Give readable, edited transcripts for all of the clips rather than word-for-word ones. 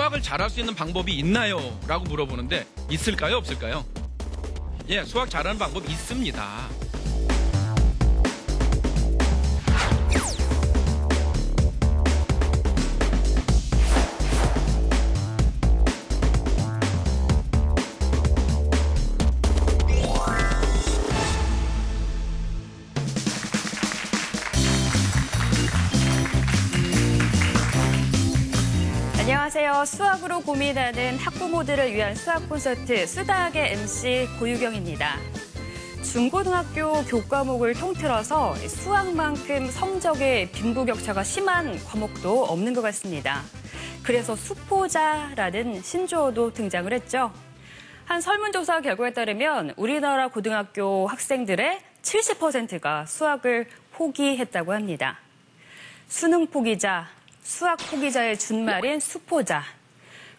수학을 잘할 수 있는 방법이 있나요? 라고 물어보는데 있을까요? 없을까요? 예, 수학 잘하는 방법 있습니다. 안녕하세요. 수학으로 고민하는 학부모들을 위한 수학 콘서트 수다학의 MC 고유경입니다. 중고등학교 교과목을 통틀어서 수학만큼 성적의 빈부격차가 심한 과목도 없는 것 같습니다. 그래서 수포자라는 신조어도 등장을 했죠. 한 설문조사 결과에 따르면 우리나라 고등학교 학생들의 70%가 수학을 포기했다고 합니다. 수능 포기자, 수학 포기자의 준말인 수포자.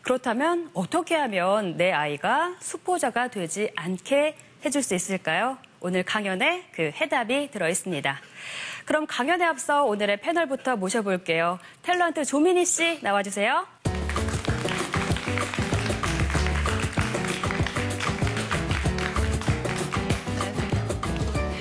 그렇다면 어떻게 하면 내 아이가 수포자가 되지 않게 해줄 수 있을까요? 오늘 강연에 그 해답이 들어있습니다. 그럼 강연에 앞서 오늘의 패널부터 모셔볼게요. 탤런트 조민희 씨 나와주세요.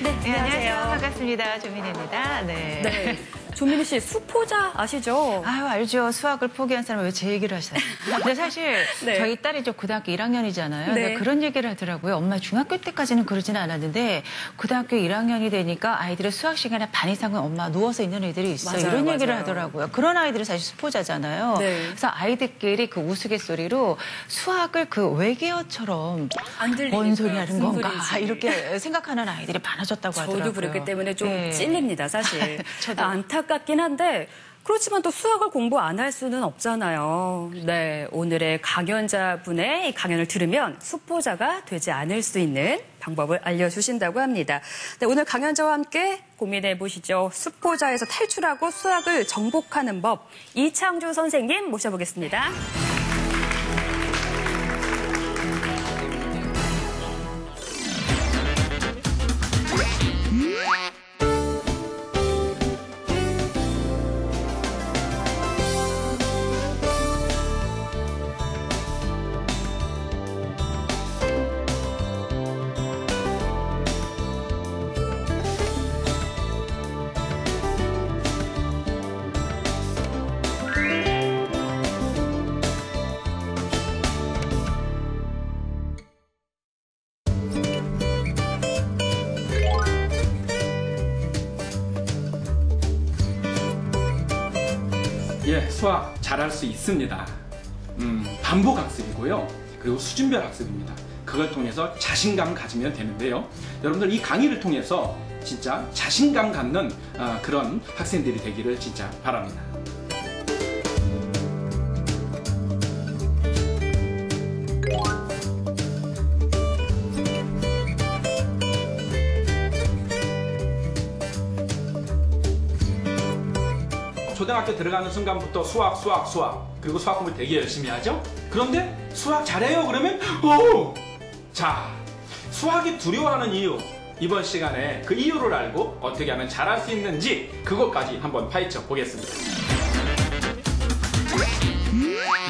네, 안녕하세요. 반갑습니다. 조민희입니다. 네. 조민희 씨, 수포자 아시죠? 아유, 알죠. 수학을 포기한 사람은 왜 제 얘기를 하시나요? 근데 사실 네. 저희 딸이 고등학교 1학년이잖아요. 네. 그런 얘기를 하더라고요. 엄마 중학교 때까지는 그러지는 않았는데 고등학교 1학년이 되니까 아이들의 수학 시간에 반 이상은 엄마 누워서 있는 애들이 있어. 맞아요, 이런 얘기를 맞아요. 하더라고요. 그런 아이들이 사실 수포자잖아요. 네. 그래서 아이들끼리 그 우스갯소리로 수학을 그 외계어처럼 안 들리니까 뭔 소리 하는 무슨 건가 소리지. 이렇게 생각하는 아이들이 많아졌다고 하더라고요. 저도 그렇기 때문에 좀 네. 찔립니다, 사실. 저도. 안타깝긴 한데 그렇지만 또 수학을 공부 안 할 수는 없잖아요. 네, 오늘의 강연자분의 이 강연을 들으면 수포자가 되지 않을 수 있는 방법을 알려주신다고 합니다. 네, 오늘 강연자와 함께 고민해 보시죠. 수포자에서 탈출하고 수학을 정복하는 법. 이창주 선생님 모셔보겠습니다. 예, 수학 잘할 수 있습니다. 반복 학습이고요. 그리고 수준별 학습입니다. 그걸 통해서 자신감 가지면 되는데요. 여러분들 이 강의를 통해서 진짜 자신감 갖는 그런 학생들이 되기를 진짜 바랍니다. 초등학교 들어가는 순간부터 수학 그리고 수학 공부 되게 열심히 하죠. 그런데 수학 잘해요 그러면 자, 수학이 두려워하는 이유, 이번 시간에 그 이유를 알고 어떻게 하면 잘할 수 있는지 그것까지 한번 파헤쳐 보겠습니다.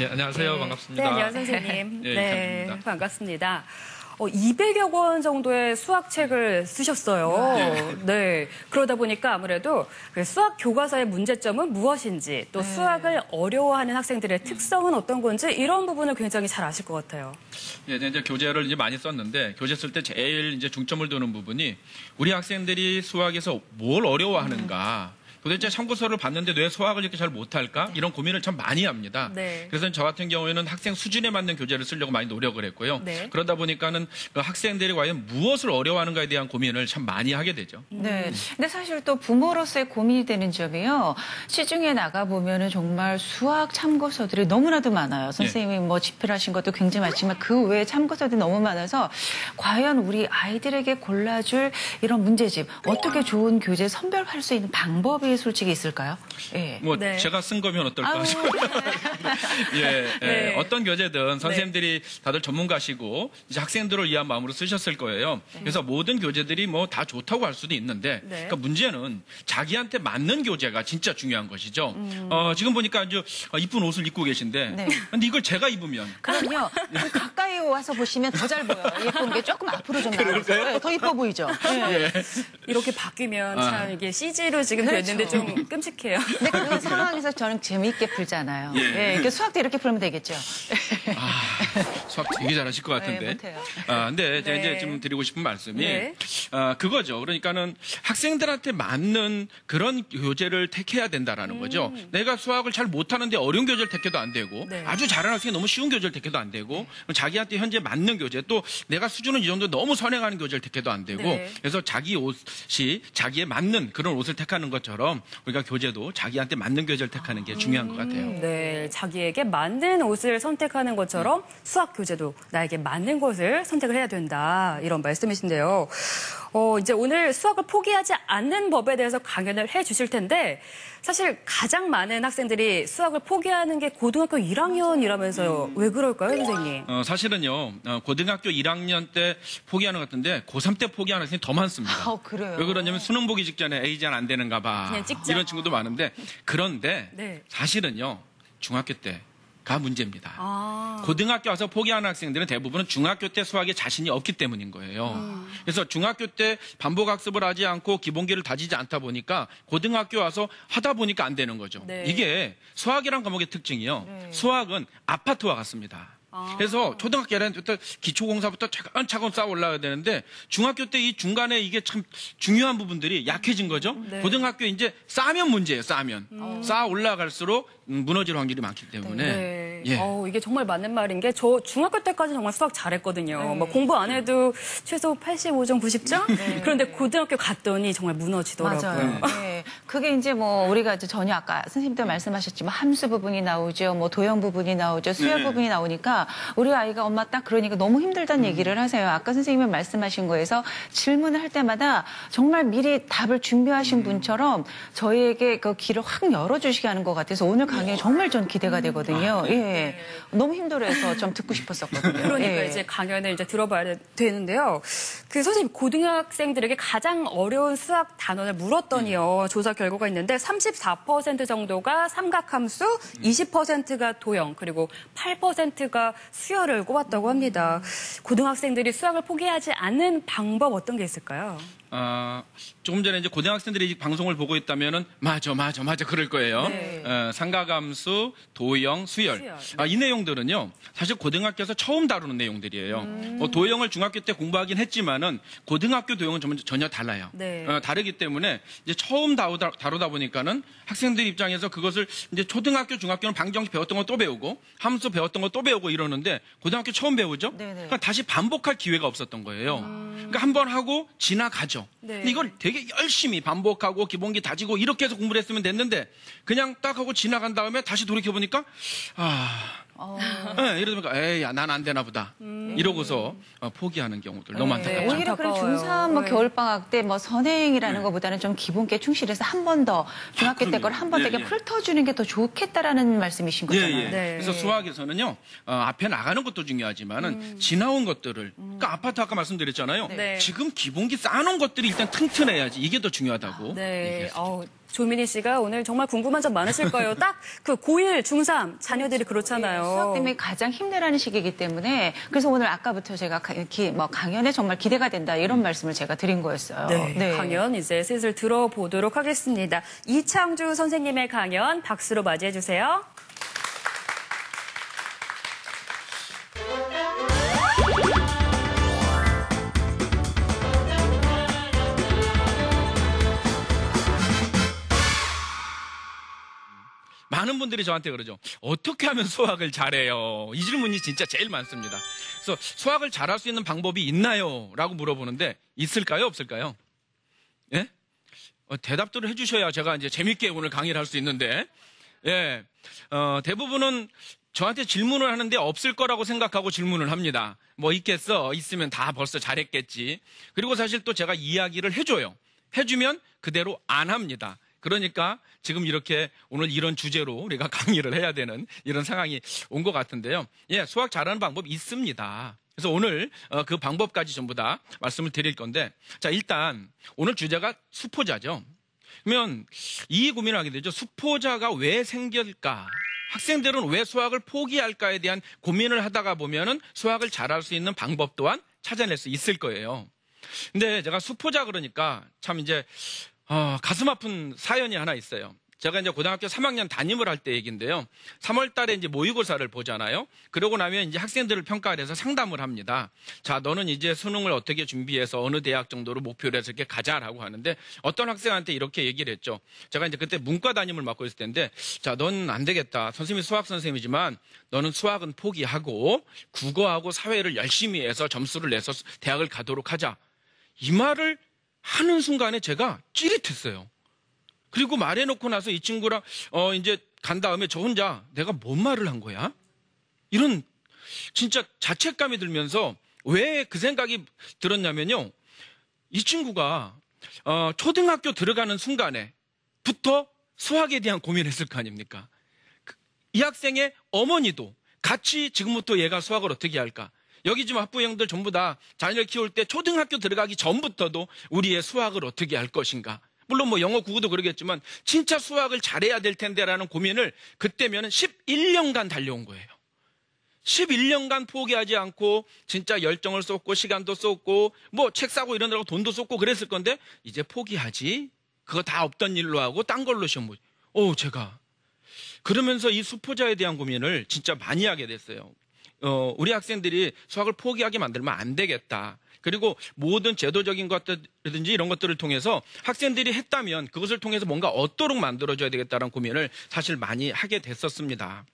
예, 안녕하세요. 반갑습니다. 네, 안녕하세요, 선생님. 네, 네, 이창주입니다. 반갑습니다. 200여 권 정도의 수학책을 쓰셨어요. 네. 그러다 보니까 아무래도 그 수학 교과서의 문제점은 무엇인지 또 수학을 어려워하는 학생들의 특성은 어떤 건지 이런 부분을 굉장히 잘 아실 것 같아요. 예, 이제 교재를 이제 많이 썼는데 교재 쓸 때 제일 이제 중점을 두는 부분이 우리 학생들이 수학에서 뭘 어려워하는가. 도대체 참고서를 봤는데 왜 수학을 이렇게 잘 못할까? 이런 고민을 참 많이 합니다. 네. 그래서 저 같은 경우에는 학생 수준에 맞는 교재를 쓰려고 많이 노력을 했고요. 네. 그러다 보니까는 그 학생들이 과연 무엇을 어려워하는가에 대한 고민을 참 많이 하게 되죠. 네. 근데 사실 또 부모로서의 고민이 되는 점이요. 시중에 나가보면은 정말 수학 참고서들이 너무나도 많아요. 선생님이 뭐 집필하신 것도 굉장히 많지만 그 외에 참고서들이 너무 많아서 과연 우리 아이들에게 골라줄 이런 문제집, 어떻게 좋은 교재 선별할 수 있는 방법이 게 솔직히 있을까요? 예. 뭐 네. 제가 쓴 거면 어떨까? 아우, 예, 예. 네. 어떤 교재든 선생님들이 다들 전문가시고 이제 학생들을 위한 마음으로 쓰셨을 거예요. 그래서 모든 교재들이 뭐 다 좋다고 할 수도 있는데, 네. 그러니까 문제는 자기한테 맞는 교재가 진짜 중요한 것이죠. 지금 보니까 아주 이쁜 옷을 입고 계신데, 네. 근데 이걸 제가 입으면 그럼요. 좀 가까이 와서 보시면 더 잘 보여요. 예쁜 게 조금 앞으로 좀 나와요. 네, 더 이뻐 보이죠. 네. 이렇게 바뀌면 참 이게 CG로 지금 그렇죠. 됐는데 좀 끔찍해요. 근데 그런 상황에서 저는 재미있게 풀잖아요. 예. 예, 이렇게 수학도 이렇게 풀면 되겠죠. 수학 되게 잘하실 것 같은데. 네, 못해요. 근데 제가 네. 이제 좀 드리고 싶은 말씀이 네. 그거죠. 그러니까는 학생들한테 맞는 그런 교재를 택해야 된다라는 거죠. 내가 수학을 잘 못하는데 어려운 교재를 택해도 안 되고 네. 아주 잘하는 학생이 너무 쉬운 교재를 택해도 안 되고 자기한테 현재 맞는 교재 또 내가 수준은 이 정도 너무 선행하는 교재를 택해도 안 되고 네. 그래서 자기 옷이 자기에 맞는 그런 옷을 택하는 것처럼 우리가 교재도 자기한테 맞는 교재를 택하는 게 중요한 것 같아요. 네, 자기에게 맞는 옷을 선택하는 것처럼 수학 교재도 나에게 맞는 것을 선택을 해야 된다. 이런 말씀이신데요. 이제 오늘 수학을 포기하지 않는 법에 대해서 강연을 해 주실 텐데 사실 가장 많은 학생들이 수학을 포기하는 게 고등학교 1학년이라면서요. 왜 그럴까요, 선생님? 사실은요, 고등학교 1학년 때 포기하는 것 같은데, 고3 때 포기하는 학생이 더 많습니다. 그래요? 왜 그러냐면 수능 보기 직전에 에이, 잘 안 되는가 봐. 그냥 찍자. 이런 친구도 많은데, 그런데 네. 사실은요, 중학교 때가 문제입니다. 아, 고등학교 와서 포기하는 학생들은 대부분은 중학교 때 수학에 자신이 없기 때문인 거예요. 그래서 중학교 때 반복 학습을 하지 않고 기본기를 다지지 않다 보니까 고등학교 와서 하다 보니까 안 되는 거죠. 네. 이게 수학이란 과목의 특징이요. 수학은 아파트와 같습니다. 그래서 초등학교 1학년부터 기초공사부터 차근차근 쌓아 올라가야 되는데 중학교 때 이 중간에 이게 참 중요한 부분들이 약해진 거죠. 네. 고등학교 이제 쌓으면 문제예요. 쌓으면. 쌓아 올라갈수록 무너질 확률이 많기 때문에. 네. 예. 이게 정말 맞는 말인 게 저 중학교 때까지 정말 수학 잘했거든요. 뭐 공부 안 해도 최소 85점, 90점? 그런데 고등학교 갔더니 정말 무너지더라고요. 맞아요. 네. 그게 이제 뭐 우리가 이제 전혀 아까 선생님도 말씀하셨지만 함수 부분이 나오죠. 뭐 도형 부분이 나오죠. 수열 네. 부분이 나오니까 우리 아이가 엄마 딱 그러니까 너무 힘들다는 얘기를 하세요. 아까 선생님이 말씀하신 거에서 질문을 할 때마다 정말 미리 답을 준비하신 분처럼 저희에게 그 길을 확 열어주시게 하는 것 같아서 오늘 강연이 정말 전 기대가 되거든요. 예. 너무 힘들어해서 좀 듣고 싶었었거든요. 그러니까 예. 이제 강연을 이제 들어봐야 되는데요. 그 선생님 고등학생들에게 가장 어려운 수학 단원을 물었더니요. 조사 결과가 있는데 34% 정도가 삼각함수, 20%가 도형, 그리고 8%가 수열을 꼽았다고 합니다. 고등학생들이 수학을 포기하지 않는 방법 어떤 게 있을까요? 조금 전에 이제 고등학생들이 이 방송을 보고 있다면은 맞아 그럴 거예요. 네. 삼각함수, 도형, 수열. 이 내용들은요 사실 고등학교에서 처음 다루는 내용들이에요. 뭐 도형을 중학교 때 공부하긴 했지만은 고등학교 도형은 전혀 달라요. 네. 다르기 때문에 이제 처음 다루다 보니까는 학생들 입장에서 그것을 이제 초등학교, 중학교는 방정식 배웠던 거 또 배우고 함수 배웠던 거 또 배우고 이러는데 고등학교 처음 배우죠. 네네. 그러니까 다시 반복할 기회가 없었던 거예요. 그러니까 한 번 하고 지나가죠. 네. 근데 이걸 되게 열심히 반복하고 기본기 다지고 이렇게 해서 공부를 했으면 됐는데 그냥 딱 하고 지나간 다음에 다시 돌이켜보니까 네, 이러다 보니까 에이 난 안 되나 보다 이러고서 포기하는 경우들 너무 안타깝죠. 오히려 그럼 안타까워요. 중3 뭐 네. 겨울방학 때 뭐 선행이라는 것보다는 좀 기본기에 충실해서 한 번 더 중학교 때 그럼요. 걸 한 번 더 예, 이렇게 예. 펼쳐주는 게 더 좋겠다라는 말씀이신 거잖아요. 예. 네. 그래서 수학에서는요 앞에 나가는 것도 중요하지만은 지나온 것들을 그러니까 아파트 아까 말씀드렸잖아요. 네. 지금 기본기 쌓아놓은 것들이 일단 튼튼해야지 이게 더 중요하다고. 네. 얘기했어요. 조민희 씨가 오늘 정말 궁금한 점 많으실 거예요. 딱 그 고1, 중3 자녀들이 그렇잖아요. 수학 때문에 가장 힘내라는 시기이기 때문에 그래서 오늘 아까부터 제가 뭐 강연에 정말 기대가 된다 이런 말씀을 제가 드린 거였어요. 네, 강연 이제 슬슬 들어보도록 하겠습니다. 이창주 선생님의 강연 박수로 맞이해 주세요. 많은 분들이 저한테 그러죠. 어떻게 하면 수학을 잘해요? 이 질문이 진짜 제일 많습니다. 그래서 수학을 잘할 수 있는 방법이 있나요? 라고 물어보는데 있을까요? 없을까요? 예? 대답들을 해주셔야 제가 이제 재밌게 오늘 강의를 할 수 있는데 예, 대부분은 저한테 질문을 하는데 없을 거라고 생각하고 질문을 합니다. 뭐 있겠어? 있으면 다 벌써 잘했겠지. 그리고 사실 또 제가 이야기를 해줘요. 해주면 그대로 안 합니다. 그러니까 지금 이렇게 오늘 이런 주제로 우리가 강의를 해야 되는 이런 상황이 온 것 같은데요. 예, 수학 잘하는 방법 있습니다. 그래서 오늘 그 방법까지 전부 다 말씀을 드릴 건데, 자, 일단 오늘 주제가 수포자죠. 그러면 이 고민을 하게 되죠. 수포자가 왜 생길까? 학생들은 왜 수학을 포기할까에 대한 고민을 하다가 보면은 수학을 잘할 수 있는 방법 또한 찾아낼 수 있을 거예요. 근데 제가 수포자 그러니까 참 이제 가슴 아픈 사연이 하나 있어요. 제가 이제 고등학교 3학년 담임을 할 때 얘기인데요. 3월 달에 이제 모의고사를 보잖아요. 그러고 나면 이제 학생들을 평가를 해서 상담을 합니다. 자, 너는 이제 수능을 어떻게 준비해서 어느 대학 정도로 목표를 해서 이렇게 가자라고 하는데, 어떤 학생한테 이렇게 얘기를 했죠. 제가 이제 그때 문과 담임을 맡고 있을 때인데, 자, 넌 안 되겠다. 선생님이 수학 선생님이지만 너는 수학은 포기하고 국어하고 사회를 열심히 해서 점수를 내서 대학을 가도록 하자. 이 말을 하는 순간에 제가 찌릿했어요. 그리고 말해놓고 나서 이 친구랑 이제 간 다음에 저 혼자 내가 뭔 말을 한 거야? 이런 진짜 자책감이 들면서 왜 그 생각이 들었냐면요. 이 친구가 초등학교 들어가는 순간에부터 수학에 대한 고민을 했을 거 아닙니까? 이 학생의 어머니도 같이 지금부터 얘가 수학을 어떻게 할까? 여기 지금 학부형들 전부 다 자녀를 키울 때 초등학교 들어가기 전부터도 우리의 수학을 어떻게 할 것인가? 물론 뭐 영어 국어도 그러겠지만 진짜 수학을 잘해야 될 텐데라는 고민을 그때면은 11년간 달려온 거예요. 11년간 포기하지 않고 진짜 열정을 쏟고 시간도 쏟고 뭐 책 사고 이러느라고 돈도 쏟고 그랬을 건데, 이제 포기하지? 그거 다 없던 일로 하고 딴 걸로 시험 보지. 제가 그러면서 이 수포자에 대한 고민을 진짜 많이 하게 됐어요. 우리 학생들이 수학을 포기하게 만들면 안 되겠다. 그리고 모든 제도적인 것들이든지 이런 것들을 통해서 학생들이 했다면 그것을 통해서 뭔가 얻도록 만들어줘야 되겠다는 고민을 사실 많이 하게 됐었습니다.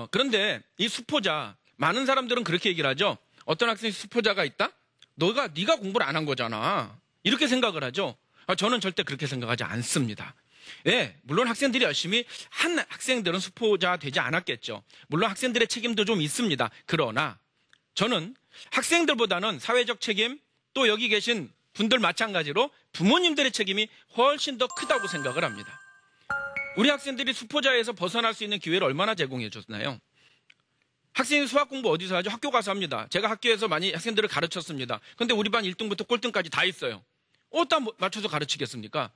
그런데 이 수포자, 많은 사람들은 그렇게 얘기를 하죠. 어떤 학생이 수포자가 있다? 네가 공부를 안 한 거잖아. 이렇게 생각을 하죠. 저는 절대 그렇게 생각하지 않습니다. 예, 물론 학생들이 열심히 한 학생들은 수포자 되지 않았겠죠. 물론 학생들의 책임도 좀 있습니다. 그러나 저는 학생들보다는 사회적 책임, 또 여기 계신 분들 마찬가지로 부모님들의 책임이 훨씬 더 크다고 생각을 합니다. 우리 학생들이 수포자에서 벗어날 수 있는 기회를 얼마나 제공해 줬나요? 학생이 수학 공부 어디서 하죠? 학교 가서 합니다. 제가 학교에서 많이 학생들을 가르쳤습니다. 근데 우리 반 1등부터 꼴등까지 다 있어요. 어디다 맞춰서 가르치겠습니까?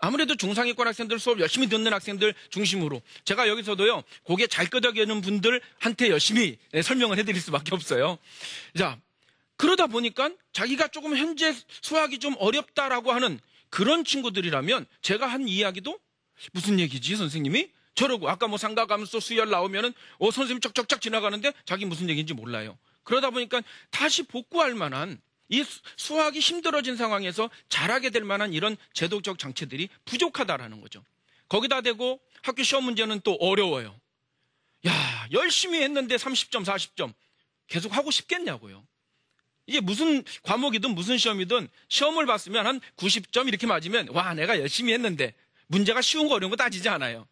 아무래도 중상위권 학생들 수업 열심히 듣는 학생들 중심으로 제가 여기서도요, 고개 잘 끄덕이는 분들한테 열심히 설명을 해드릴 수밖에 없어요. 자, 그러다 보니까 자기가 조금 현재 수학이 좀 어렵다라고 하는 그런 친구들이라면 제가 한 이야기도 무슨 얘기지 선생님이? 저러고 아까 뭐 상가감수 수열 나오면은 선생님 쩍쩍쩍 지나가는데 자기 무슨 얘기인지 몰라요. 그러다 보니까 다시 복구할 만한, 이 수학이 힘들어진 상황에서 잘하게 될 만한 이런 제도적 장치들이 부족하다라는 거죠. 거기다 대고 학교 시험 문제는 또 어려워요. 야, 열심히 했는데 30점, 40점 계속 하고 싶겠냐고요. 이게 무슨 과목이든 무슨 시험이든 시험을 봤으면 한 90점 이렇게 맞으면 와, 내가 열심히 했는데, 문제가 쉬운 거 어려운 거 따지지 않아요.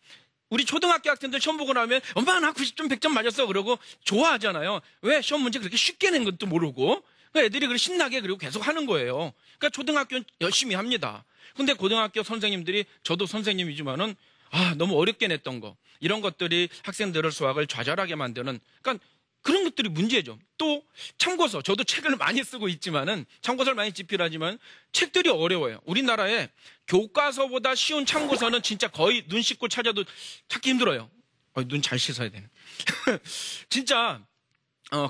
우리 초등학교 학생들 시험 보고 나면 엄마 나 90점 100점 맞았어 그러고 좋아하잖아요. 왜? 시험 문제 그렇게 쉽게 낸 것도 모르고 애들이 그렇게 신나게 그리고 계속 하는 거예요. 그러니까 초등학교는 열심히 합니다. 근데 고등학교 선생님들이, 저도 선생님이지만은 너무 어렵게 냈던 거, 이런 것들이 학생들을 수학을 좌절하게 만드는, 그러니까 그런 것들이 문제죠. 또 참고서, 저도 책을 많이 쓰고 있지만은 참고서를 많이 집필하지만 책들이 어려워요. 우리나라에 교과서보다 쉬운 참고서는 진짜 거의 눈 씻고 찾아도 찾기 힘들어요. 눈 잘 씻어야 되네. 진짜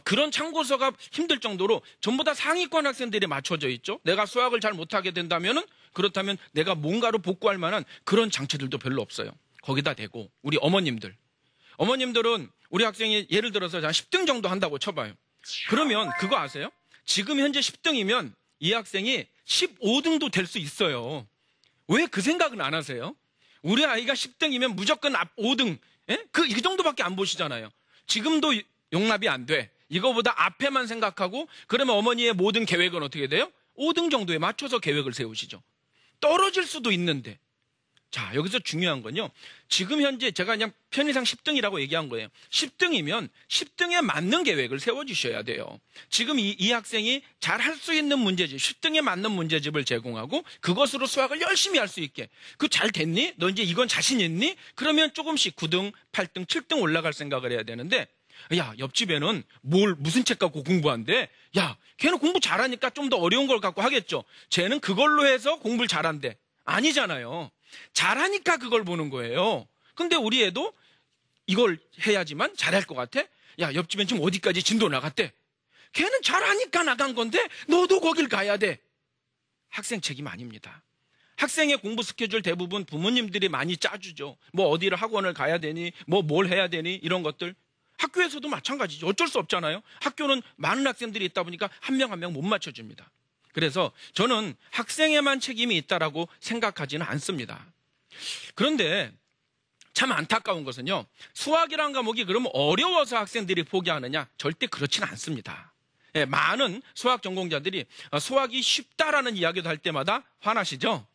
그런 참고서가 힘들 정도로 전부 다 상위권 학생들이 맞춰져 있죠. 내가 수학을 잘 못하게 된다면은, 그렇다면 내가 뭔가로 복구할 만한 그런 장치들도 별로 없어요. 거기다 대고 우리 어머님들은 우리 학생이 예를 들어서 10등 정도 한다고 쳐봐요. 그러면 그거 아세요? 지금 현재 10등이면 이 학생이 15등도 될 수 있어요. 왜 그 생각은 안 하세요? 우리 아이가 10등이면 무조건 앞 5등, 이 정도밖에 안 보시잖아요. 지금도 용납이 안 돼. 이거보다 앞에만 생각하고, 그러면 어머니의 모든 계획은 어떻게 돼요? 5등 정도에 맞춰서 계획을 세우시죠. 떨어질 수도 있는데 자, 여기서 중요한 건요. 지금 현재 제가 그냥 편의상 10등이라고 얘기한 거예요. 10등이면 10등에 맞는 계획을 세워주셔야 돼요. 지금 이 학생이 잘 할 수 있는 문제집, 10등에 맞는 문제집을 제공하고 그것으로 수학을 열심히 할 수 있게. 그 잘 됐니? 너 이제 이건 자신 있니? 그러면 조금씩 9등, 8등, 7등 올라갈 생각을 해야 되는데 야, 옆집에는 무슨 책 갖고 공부한대? 야, 걔는 공부 잘하니까 좀 더 어려운 걸 갖고 하겠죠. 쟤는 그걸로 해서 공부를 잘한대. 아니잖아요. 잘하니까 그걸 보는 거예요. 근데 우리 애도 이걸 해야지만 잘할 것 같아? 야, 옆집엔 지금 어디까지 진도 나갔대? 걔는 잘하니까 나간 건데 너도 거길 가야 돼. 학생 책임 아닙니다. 학생의 공부 스케줄 대부분 부모님들이 많이 짜주죠. 뭐 어디를 학원을 가야 되니, 뭐 뭘 해야 되니 이런 것들. 학교에서도 마찬가지죠. 어쩔 수 없잖아요. 학교는 많은 학생들이 있다 보니까 한 명 한 명 못 맞춰줍니다. 그래서 저는 학생에만 책임이 있다라고 생각하지는 않습니다. 그런데 참 안타까운 것은요. 수학이라는 과목이 그러면 어려워서 학생들이 포기하느냐? 절대 그렇지는 않습니다. 예, 많은 수학 전공자들이 수학이 쉽다라는 이야기도 할 때마다 화나시죠?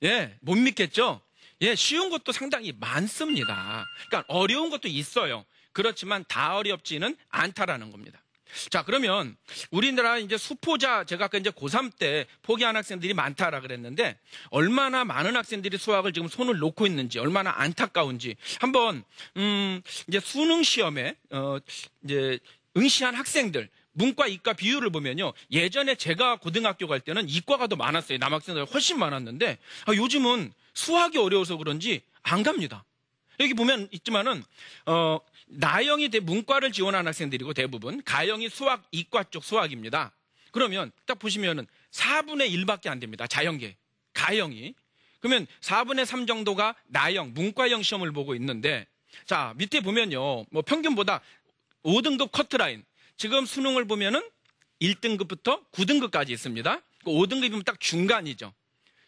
예, 못 믿겠죠? 예, 쉬운 것도 상당히 많습니다. 그러니까 어려운 것도 있어요. 그렇지만 다 어렵지는 않다라는 겁니다. 자, 그러면 우리나라 이제 수포자, 제가 아까 이제 고3 때 포기한 학생들이 많다라 그랬는데 얼마나 많은 학생들이 수학을 지금 손을 놓고 있는지, 얼마나 안타까운지 한번 이제 수능 시험에 이제 응시한 학생들 문과, 이과 비율을 보면요. 예전에 제가 고등학교 갈 때는 이과가 더 많았어요. 남학생들 훨씬 많았는데 요즘은 수학이 어려워서 그런지 안 갑니다. 여기 보면 있지만은 나영이 문과를 지원한 학생들이고 대부분 가영이 수학, 이과 쪽 수학입니다. 그러면 딱 보시면은 4분의 1밖에 안 됩니다. 자연계, 가영이. 그러면 4분의 3 정도가 나영, 문과형 시험을 보고 있는데 자, 밑에 보면요. 뭐 평균보다 5등급 커트라인. 지금 수능을 보면은 1등급부터 9등급까지 있습니다. 5등급이면 딱 중간이죠.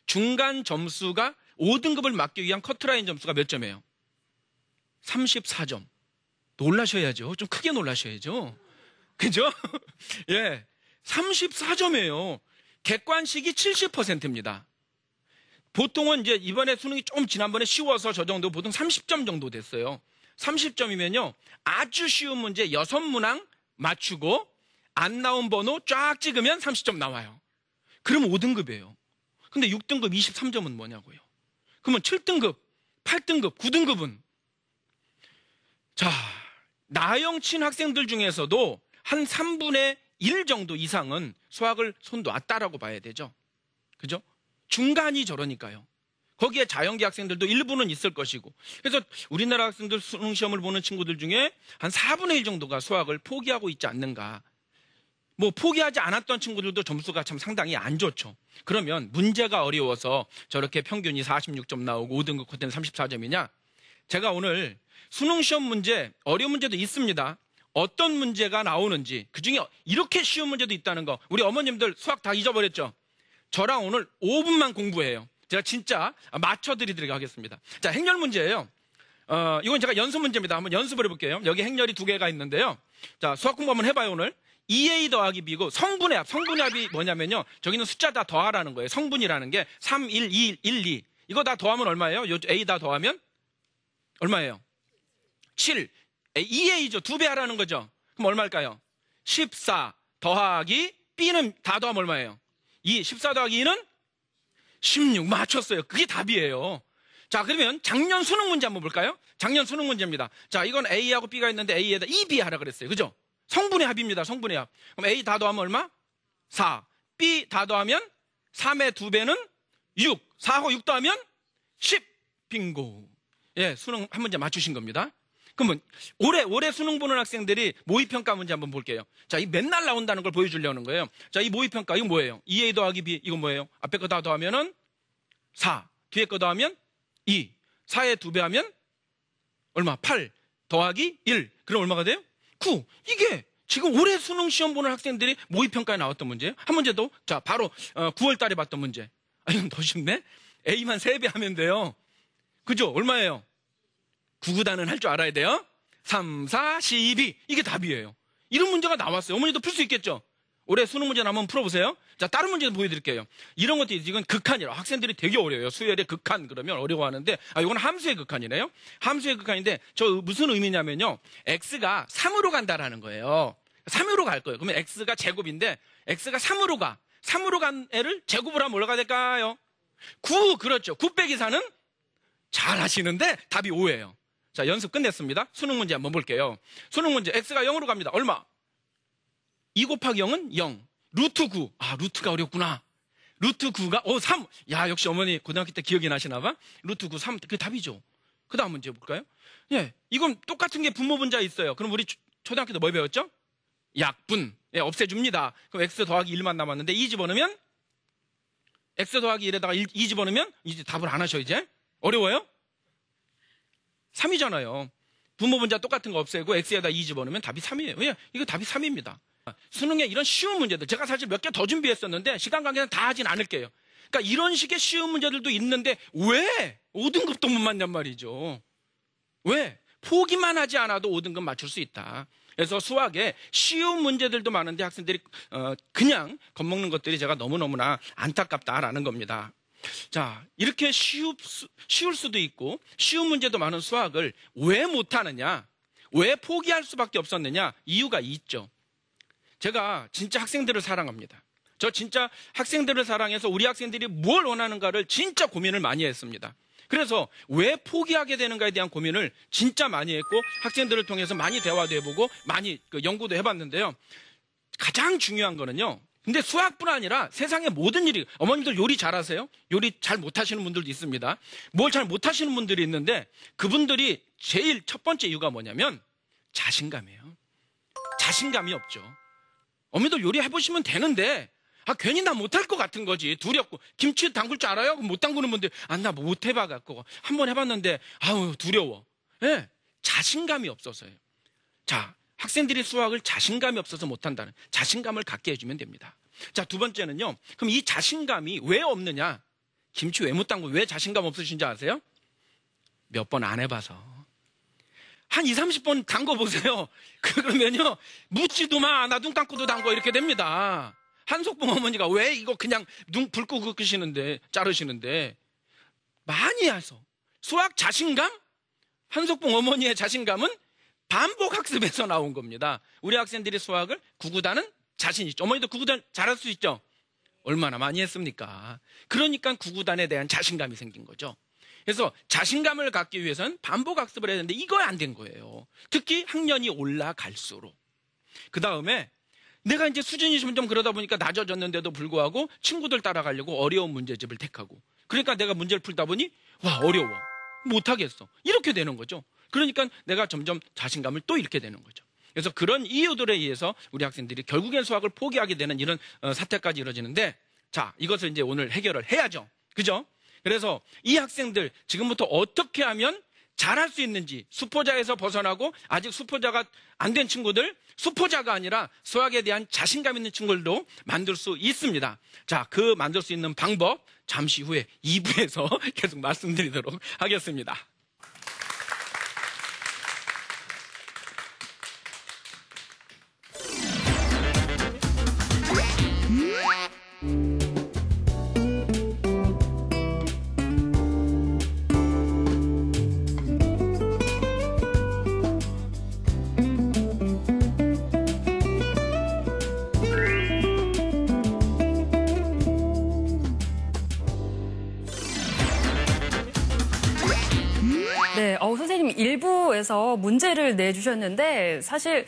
중간 점수가 5등급을 맞기 위한 커트라인 점수가 몇 점이에요? 34점. 놀라셔야죠. 좀 크게 놀라셔야죠. 그죠? 예. 34점이에요. 객관식이 70%입니다. 보통은 이제 이번에 수능이 좀 지난번에 쉬워서 저 정도 보통 30점 정도 됐어요. 30점이면요. 아주 쉬운 문제 6문항 맞추고 안 나온 번호 쫙 찍으면 30점 나와요. 그럼 5등급이에요. 근데 6등급 23점은 뭐냐고요. 그러면 7등급, 8등급, 9등급은 자, 나영 친 학생들 중에서도 한 3분의 1 정도 이상은 수학을 손 놨다라고 봐야 되죠. 그죠? 중간이 저러니까요. 거기에 자연계 학생들도 일부는 있을 것이고. 그래서 우리나라 학생들 수능 시험을 보는 친구들 중에 한 4분의 1 정도가 수학을 포기하고 있지 않는가. 뭐 포기하지 않았던 친구들도 점수가 참 상당히 안 좋죠. 그러면 문제가 어려워서 저렇게 평균이 46점 나오고 5등급 코트는 34점이냐? 제가 오늘 수능 시험 문제, 어려운 문제도 있습니다. 어떤 문제가 나오는지, 그중에 이렇게 쉬운 문제도 있다는 거. 우리 어머님들 수학 다 잊어버렸죠? 저랑 오늘 5분만 공부해요. 제가 진짜 맞춰드리도록 하겠습니다. 자, 행렬 문제예요. 이건 제가 연습 문제입니다. 한번 연습을 해볼게요. 여기 행렬이 2개가 있는데요. 자, 수학 공부 한번 해봐요, 오늘. 2a 더하기 b고 성분의 합. 성분의 합이 뭐냐면요. 저기는 숫자 다 더하라는 거예요. 성분이라는 게 3, 1, 2, 1, 2. 이거 다 더하면 얼마예요? 요 a 다 더하면 얼마예요? 7. 2a죠. 2배 하라는 거죠. 그럼 얼마일까요? 14 더하기 b는 다 더하면 얼마예요? 2. 14 더하기 2는 16. 맞췄어요. 그게 답이에요. 자, 그러면 작년 수능 문제 한번 볼까요? 작년 수능 문제입니다. 자, 이건 a하고 b가 있는데 a에다 2b 하라 그랬어요. 그죠? 성분의 합입니다. 성분의 합. 그럼 a 다 더하면 얼마? 4. b 다 더하면 3의 2배는 6. 4하고 6 더하면 10. 빙고. 예, 수능 한 문제 맞추신 겁니다. 그러면 올해 수능 보는 학생들이 모의평가 문제 한번 볼게요. 자, 이 맨날 나온다는 걸 보여주려는 거예요. 자, 이 모의평가 이건 뭐예요? 2a 더하기 b 이건 뭐예요? 앞에 거 다 더하면은 4. 뒤에 거 더하면 2. 4에 2배 하면 얼마? 8 더하기 1. 그럼 얼마가 돼요? 9. 이게 지금 올해 수능 시험 보는 학생들이 모의평가에 나왔던 문제예요. 한 문제 더. 자, 바로 9월 달에 봤던 문제. 아, 이건 더 쉽네. A만 3배 하면 돼요. 그죠? 얼마예요? 9구단은 할 줄 알아야 돼요. 3, 4, 12. 이게 답이에요. 이런 문제가 나왔어요. 어머니도 풀 수 있겠죠? 올해 수능 문제 한번 풀어보세요. 자, 다른 문제도 보여드릴게요. 이런 것도 이건 극한이라 학생들이 되게 어려워요. 수열의 극한 그러면 어려워하는데 이건 함수의 극한이네요. 함수의 극한인데 저 무슨 의미냐면요. x가 3으로 간다라는 거예요. 3으로 갈 거예요. 그러면 x가 제곱인데 x가 3으로 가. 3으로 간 애를 제곱을 하면 뭐가 될까요? 9, 그렇죠. 9 빼기 4는 잘 하시는데 답이 5예요. 자, 연습 끝냈습니다. 수능 문제 한번 볼게요. 수능 문제 x가 0으로 갑니다. 얼마? 2 곱하기 0은 0. 루트 9. 루트가 어렵구나. 루트 9가 3. 야, 역시 어머니 고등학교 때 기억이 나시나 봐. 루트 9, 3. 그게 답이죠. 그 다음 문제 볼까요? 예, 이건 똑같은 게 분모 분자 있어요. 그럼 우리 초등학교 때 뭐 배웠죠? 약분. 예, 없애줍니다. 그럼 x 더하기 1만 남았는데 2 집어넣으면 x 더하기 1에다가 2 집어넣으면 이제 답을 안 하셔 이제. 어려워요? 3이잖아요. 분모 분자 똑같은 거 없애고 x에다 2 집어넣으면 답이 3이에요. 예, 이거 답이 3입니다. 수능에 이런 쉬운 문제들 제가 사실 몇 개 더 준비했었는데 시간 관계는 다 하진 않을게요. 그러니까 이런 식의 쉬운 문제들도 있는데 왜 5등급도 못 맞냔 말이죠. 왜? 포기만 하지 않아도 5등급 맞출 수 있다. 그래서 수학에 쉬운 문제들도 많은데 학생들이 그냥 겁먹는 것들이 제가 너무너무나 안타깝다라는 겁니다. 자, 이렇게 쉬울 수도 있고 쉬운 문제도 많은 수학을 왜 못하느냐, 왜 포기할 수밖에 없었느냐, 이유가 있죠. 제가 진짜 학생들을 사랑합니다. 저 진짜 학생들을 사랑해서 우리 학생들이 뭘 원하는가를 진짜 고민을 많이 했습니다. 그래서 왜 포기하게 되는가에 대한 고민을 진짜 많이 했고 학생들을 통해서 많이 대화도 해보고 많이 연구도 해봤는데요. 가장 중요한 거는요. 근데 수학뿐 아니라 세상의 모든 일이, 어머님들 요리 잘하세요? 요리 잘 못하시는 분들도 있습니다. 뭘 잘 못하시는 분들이 있는데 그분들이 제일 첫 번째 이유가 뭐냐면 자신감이에요. 자신감이 없죠. 어머니들 요리 해보시면 되는데 괜히 나 못할 것 같은 거지. 두렵고. 김치 담글 줄 알아요? 못 담그는 분들 나 못 해봐갖고 한번 해봤는데 두려워. 예, 자신감이 없어서요. 자, 학생들이 수학을 자신감이 없어서 못한다는 자신감을 갖게 해주면 됩니다. 자, 두 번째는요. 그럼 이 자신감이 왜 없느냐? 김치 왜 못 담고 왜 자신감 없으신지 아세요? 몇 번 안 해봐서. 한 20, 30번 담궈보세요. 그러면요. 묻지도 마. 나 눈 감고도 담궈. 이렇게 됩니다. 한석봉 어머니가 왜 이거 그냥 불 끄고 끄시는데, 자르시는데. 많이 해서. 수학 자신감? 한석봉 어머니의 자신감은 반복 학습에서 나온 겁니다. 우리 학생들이 수학을 구구단은 자신 있죠. 어머니도 구구단 잘할 수 있죠? 얼마나 많이 했습니까? 그러니까 구구단에 대한 자신감이 생긴 거죠. 그래서 자신감을 갖기 위해서는 반복 학습을 해야 되는데 이거 안 된 거예요. 특히 학년이 올라갈수록. 그 다음에 내가 이제 수준이 점점 그러다 보니까 낮아졌는데도 불구하고 친구들 따라가려고 어려운 문제집을 택하고. 그러니까 내가 문제를 풀다 보니 어려워. 못하겠어. 이렇게 되는 거죠. 그러니까 내가 점점 자신감을 또 잃게 되는 거죠. 그래서 그런 이유들에 의해서 우리 학생들이 결국엔 수학을 포기하게 되는 이런 사태까지 이루어지는데 자, 이것을 이제 오늘 해결을 해야죠. 그죠? 그래서 이 학생들 지금부터 어떻게 하면 잘할 수 있는지 수포자에서 벗어나고 아직 수포자가 안 된 친구들 수포자가 아니라 수학에 대한 자신감 있는 친구들도 만들 수 있습니다. 자, 그 만들 수 있는 방법 잠시 후에 2부에서 계속 말씀드리도록 하겠습니다. 네, 선생님 1부에서 문제를 내주셨는데 사실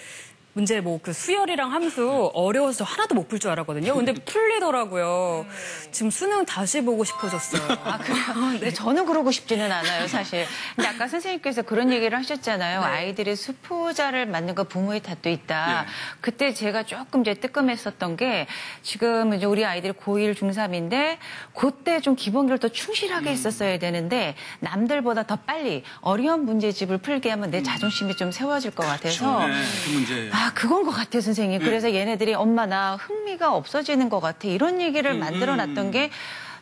문제 그 수열이랑 함수 어려워서 하나도 못 풀 줄 알았거든요. 근데 풀리더라고요. 지금 수능 다시 보고 싶어졌어요. 그래요? 네, 저는 그러고 싶지는 않아요, 사실. 근데 아까 선생님께서 그런 얘기를 하셨잖아요. 네. 아이들이 수포자를 맞는 거 부모의 탓도 있다. 네. 그때 제가 조금 이제 뜨끔했었던 게 지금 이제 우리 아이들이 고1, 중3인데 그때 좀 기본기를 더 충실하게 했었어야 되는데 남들보다 더 빨리 어려운 문제집을 풀게 하면 내 자존심이 좀 세워질 것 같아서. 네, 그 문제예요. 그건 것 같아요, 선생님. 그래서 얘네들이 엄마 나 흥미가 없어지는 것 같아. 이런 얘기를 만들어놨던 게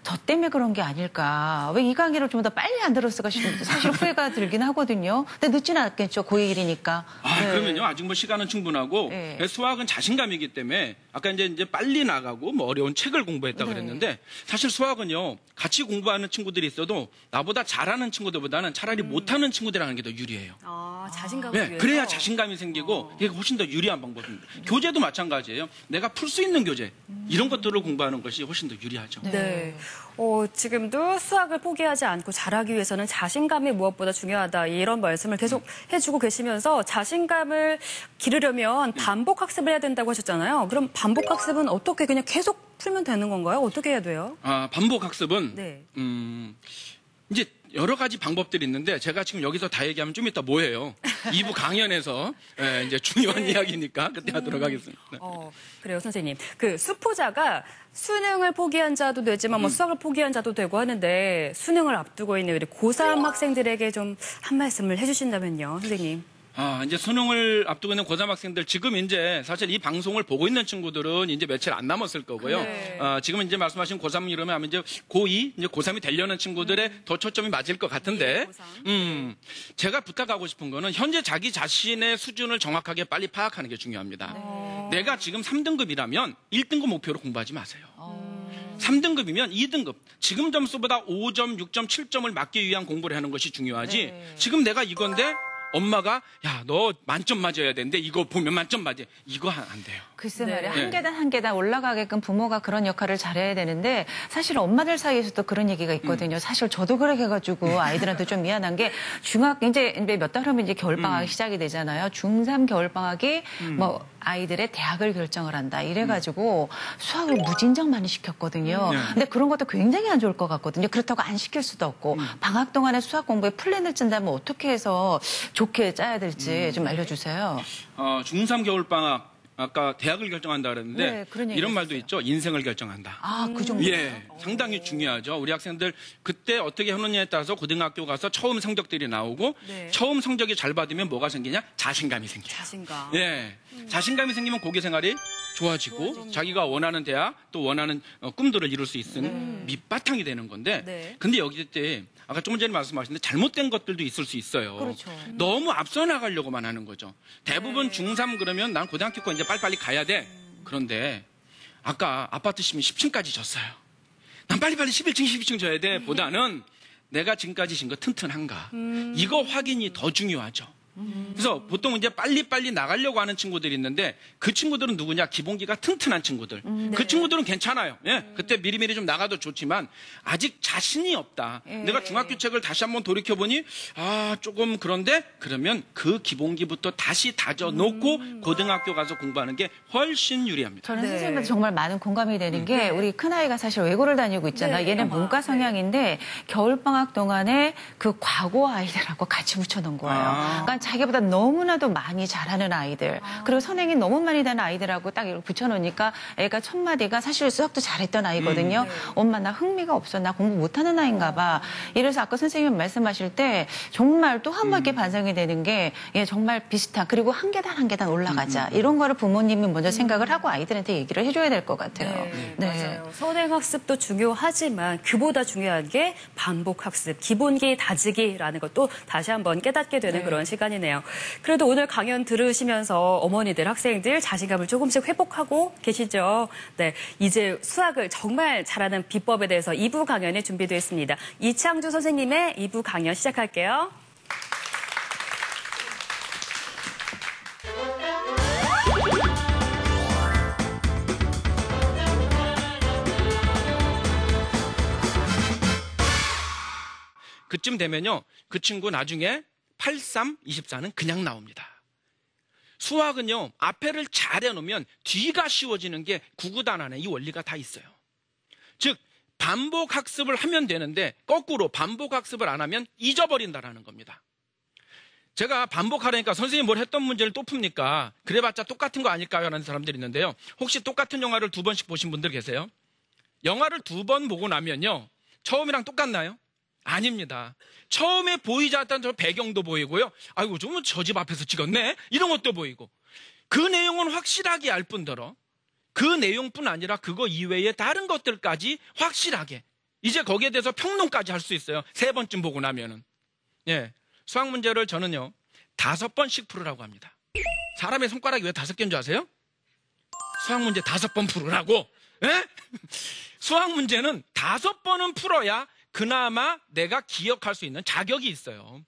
저 때문에 그런 게 아닐까. 왜 이 강의를 좀 더 빨리 안 들었을까 싶은데 사실 후회가 들긴 하거든요. 근데 늦지는 않겠죠. 고1이니까. 그러면요. 아직 뭐 시간은 충분하고 네. 수학은 자신감이기 때문에 아까 이제 빨리 나가고 뭐 어려운 책을 공부했다 네. 그랬는데 사실 수학은요 같이 공부하는 친구들이 있어도 나보다 잘하는 친구들보다는 차라리 못하는 친구들 하는 게 더 유리해요. 아, 자신감을 네, 위해서. 그래야 자신감이 생기고 이게 훨씬 더 유리한 방법입니다. 교재도 마찬가지예요. 내가 풀 수 있는 교재 이런 것들을 공부하는 것이 훨씬 더 유리하죠. 네. 지금도 수학을 포기하지 않고 잘하기 위해서는 자신감이 무엇보다 중요하다. 이런 말씀을 계속 해주고 계시면서 자신감을 기르려면 반복 학습을 해야 된다고 하셨잖아요. 그럼 반복 학습은 어떻게 그냥 계속 풀면 되는 건가요? 어떻게 해야 돼요? 반복 학습은 네. 이제 여러 가지 방법들이 있는데 제가 지금 여기서 다 얘기하면 좀 이따 뭐해요. 2부 강연에서 이제 중요한 이야기니까 그때 하도록 하겠습니다. 그래요, 선생님. 그 수포자가 수능을 포기한 자도 되지만 뭐 수학을 포기한 자도 되고 하는데 수능을 앞두고 있는 우리 고3 학생들에게 좀 한 말씀을 해주신다면요, 선생님. 이제 수능을 앞두고 있는 고3 학생들 지금 이제 사실 이 방송을 보고 있는 친구들은 이제 며칠 안 남았을 거고요. 네. 지금 이제 말씀하신 고3 이러면 아마 이제 고2, 이제 고3이 되려는 친구들의 더 초점이 맞을 것 같은데, 제가 부탁하고 싶은 거는 현재 자기 자신의 수준을 정확하게 빨리 파악하는 게 중요합니다. 내가 지금 3등급이라면 1등급 목표로 공부하지 마세요. 3등급이면 2등급. 지금 점수보다 5점, 6점, 7점을 맞기 위한 공부를 하는 것이 중요하지. 지금 내가 이건데 엄마가 야, 너 만점 맞아야 되는데 이거 보면 만점 맞아. 이거 안 돼요. 글쎄 네. 말이야. 네. 한 계단 한 계단 올라가게끔 부모가 그런 역할을 잘해야 되는데 사실 엄마들 사이에서도 그런 얘기가 있거든요. 사실 저도 그렇게 해가지고 아이들한테 좀 미안한 게 이제 몇 달 후면 이제 겨울방학이 시작이 되잖아요. 중3 겨울방학이 뭐 아이들의 대학을 결정을 한다. 이래가지고 수학을 무진장 많이 시켰거든요. 근데 그런 것도 굉장히 안 좋을 것 같거든요. 그렇다고 안 시킬 수도 없고 방학 동안에 수학 공부에 플랜을 짠다면 어떻게 해서 좋게 짜야 될지 좀 알려주세요. 중3 겨울방학 아까 대학을 결정한다 그랬는데 네, 그런 얘기 이런 말도 있었어요. 있죠. 인생을 결정한다. 그 정도. 예, 상당히 중요하죠. 우리 학생들 그때 어떻게 하느냐에 따라서 고등학교 가서 처음 성적들이 나오고 네. 처음 성적이 잘 받으면 뭐가 생기냐? 자신감이 생겨요. 자신감. 예, 자신감이 생기면 고교 생활이 좋아지고 자기가 원하는 대학 또 원하는 꿈들을 이룰 수 있는 밑바탕이 되는 건데 네. 근데 여기 때 아까 좀 전에 말씀하셨는데 잘못된 것들도 있을 수 있어요. 그렇죠. 너무 앞서 나가려고만 하는 거죠. 대부분 중3 그러면 난 고등학교 거 이제 빨리빨리 가야 돼. 그런데 아까 아파트 시민 10층까지 졌어요. 난 빨리빨리 11층, 12층 져야 돼. 보다는 내가 지금까지 진 거 튼튼한가. 이거 확인이 더 중요하죠. 그래서 보통 이제 빨리빨리 나가려고 하는 친구들이 있는데 그 친구들은 누구냐? 기본기가 튼튼한 친구들. 그 친구들은 괜찮아요. 예, 그때 미리미리 좀 나가도 좋지만 아직 자신이 없다. 내가 중학교 책을 다시 한번 돌이켜보니 조금 그런데 그러면 그 기본기부터 다시 다져놓고 고등학교 가서 공부하는 게 훨씬 유리합니다. 저는 네. 선생님한테 정말 많은 공감이 되는 게 우리 큰아이가 사실 외고를 다니고 있잖아요. 네, 얘는 아마. 문과 성향인데 겨울방학 동안에 그 과고 아이들하고 같이 붙여놓은 거예요. 그러니까 자기보다 너무나도 많이 잘하는 아이들 그리고 선행이 너무 많이 되는 아이들하고 딱 이렇게 붙여놓으니까 애가 첫 마디가 사실 수학도 잘했던 아이거든요. 엄마 나 흥미가 없어. 나 공부 못하는 아이인가 봐. 이래서 아까 선생님 말씀하실 때 정말 또 한 번 이렇게 반성이 되는 게 정말 비슷한 그리고 한 계단 한 계단 올라가자. 이런 거를 부모님이 먼저 생각을 하고 아이들한테 얘기를 해줘야 될 것 같아요. 맞아요. 선행학습도 중요하지만 그보다 중요한 게 반복학습, 기본기 다지기라는 것도 다시 한번 깨닫게 되는 그런 시간이네요. 그래도 오늘 강연 들으시면서 어머니들, 학생들 자신감을 조금씩 회복하고 계시죠? 네, 이제 수학을 정말 잘하는 비법에 대해서 2부 강연이 준비되어 있습니다. 이창주 선생님의 2부 강연 시작할게요. 그쯤 되면요. 그 친구 나중에 83, 24는 그냥 나옵니다. 수학은요. 앞에를 잘 해놓으면 뒤가 쉬워지는 게 구구단 안에 이 원리가 다 있어요. 즉 반복 학습을 하면 되는데 거꾸로 반복 학습을 안 하면 잊어버린다라는 겁니다. 제가 반복하려니까 선생님 뭘 했던 문제를 또 풉니까? 그래봤자 똑같은 거 아닐까요? 라는 사람들이 있는데요. 혹시 똑같은 영화를 2번씩 보신 분들 계세요? 영화를 2번 보고 나면요. 처음이랑 똑같나요? 아닙니다. 처음에 보이지 않던 저 배경도 보이고요. 아이고, 좀 저 집 앞에서 찍었네? 이런 것도 보이고. 그 내용은 확실하게 알 뿐더러 그 내용뿐 아니라 그거 이외의 다른 것들까지 확실하게 이제 거기에 대해서 평론까지 할 수 있어요. 3번쯤 보고 나면은. 예. 수학 문제를 저는요. 5번씩 풀으라고 합니다. 사람의 손가락이 왜 5개인 줄 아세요? 수학 문제 5번 풀으라고. 에? 수학 문제는 5번은 풀어야 그나마 내가 기억할 수 있는 자격이 있어요.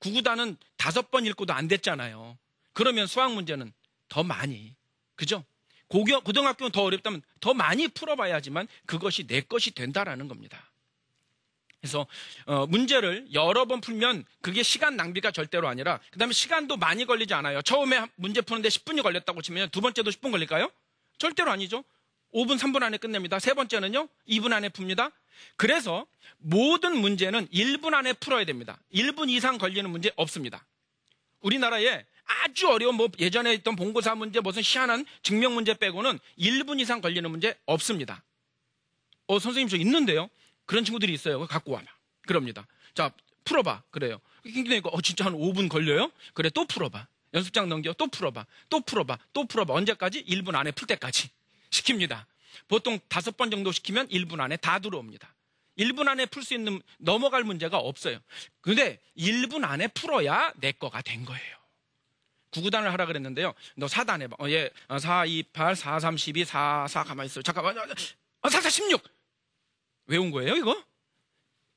구구단은 5번 읽고도 안 됐잖아요. 그러면 수학 문제는 더 많이, 그죠? 고등학교는 더 어렵다면 더 많이 풀어봐야지만 그것이 내 것이 된다라는 겁니다. 그래서 문제를 여러 번 풀면 그게 시간 낭비가 절대로 아니라, 그 다음에 시간도 많이 걸리지 않아요. 처음에 문제 푸는데 10분이 걸렸다고 치면 두 번째도 10분 걸릴까요? 절대로 아니죠. 5분, 3분 안에 끝냅니다. 세 번째는요, 2분 안에 풉니다. 그래서 모든 문제는 1분 안에 풀어야 됩니다. 1분 이상 걸리는 문제 없습니다. 우리나라에 아주 어려운 예전에 있던 본고사 문제, 무슨 희한한 증명 문제 빼고는 1분 이상 걸리는 문제 없습니다. 선생님 저 있는데요. 그런 친구들이 있어요. 그거 갖고 와라. 그럽니다. 자, 풀어봐. 그래요. 그러니까 진짜 한 5분 걸려요? 그래, 또 풀어봐. 연습장 넘겨. 또 풀어봐. 또 풀어봐. 또 풀어봐. 언제까지? 1분 안에 풀 때까지 시킵니다. 보통 5번 정도 시키면 1분 안에 다 들어옵니다. 1분 안에 풀 수 있는, 넘어갈 문제가 없어요. 근데 1분 안에 풀어야 내 거가 된 거예요. 9구단을 하라 그랬는데요. 너 4단 해봐. 4, 2, 8, 4, 3, 12, 4, 4, 가만히 있어. 잠깐만. 4, 4, 16. 외운 거예요, 이거?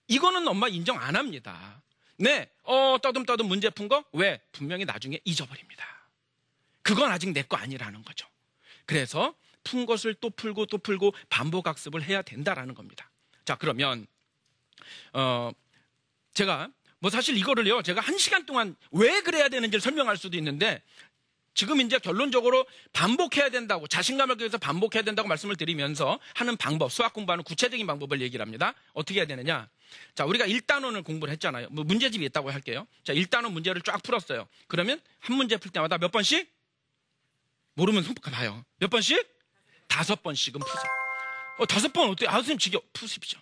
이거는 엄마 인정 안 합니다. 네, 떠듬떠듬 문제 푼 거? 왜? 분명히 나중에 잊어버립니다. 그건 아직 내 거 아니라는 거죠. 그래서 푼 것을 또 풀고 또 풀고 반복 학습을 해야 된다라는 겁니다. 자, 그러면 제가 사실 이거를요, 제가 1시간 동안 왜 그래야 되는지를 설명할 수도 있는데, 지금 이제 결론적으로 반복해야 된다고, 자신감을 위해서 반복해야 된다고 말씀을 드리면서 하는 방법, 수학 공부하는 구체적인 방법을 얘기를 합니다. 어떻게 해야 되느냐? 자, 우리가 1단원을 공부를 했잖아요. 문제집이 있다고 할게요. 자, 1단원 문제를 쫙 풀었어요. 그러면 한 문제 풀 때마다 몇 번씩? 모르면 손바닥 봐요. 몇 번씩? 5번씩은 푸세요. 5번 어때요? 선생님 지겨. 푸십시오.